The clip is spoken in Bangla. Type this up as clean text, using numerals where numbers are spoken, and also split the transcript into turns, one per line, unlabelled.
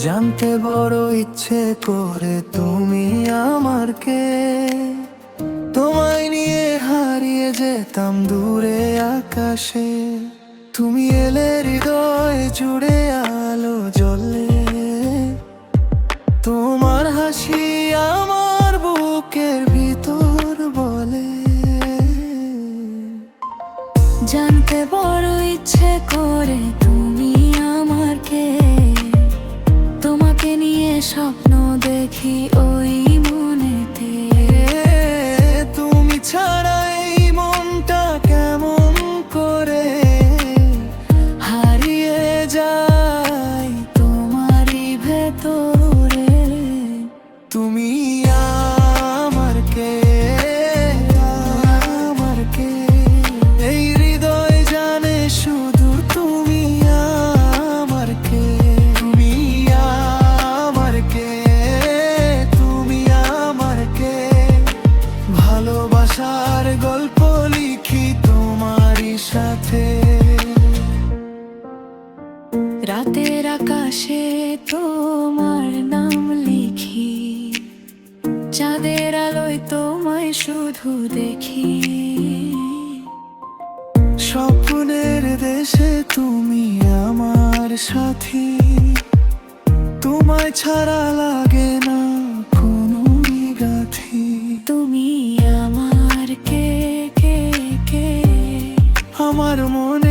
জানতে বড় ইচ্ছে করে তুমি আমার কে, তোমায় নিয়ে হারিয়ে যেতাম দূরে আকাশে। তুমি এলে হৃদয় জুড়ে আলো জ্বলে, তোমার হাসি আমার বুকের ভিতর বলে।
জানতে বড় ইচ্ছে করে তুমি আমার কে, তোমাকে নিয়ে স্বপ্ন দেখি ওই মনেতে।
তুমি ছাড়া এই মনটা কেমন করে
হারিয়ে যাই তোমারই ভেতরে।
তুমি আমার কে, আমার কে, এই হৃদয় জানে শুধু তুমি আমার কে। তুমি আমার কে, তুমি আমার কে, ভালোবাসার গল্প লিখি তোমারই সাথে।
রাতের আকাশে তোমার নাম লিখি, চাঁদের আলোয় তোমায় শুধু দেখি।
স্বপ্নের দেশে তুমি আমার সাথী, তোমায় ছাড়া লাগে না কোনো গাথি।
তুমি আমার কে কে কে,
আমার মনে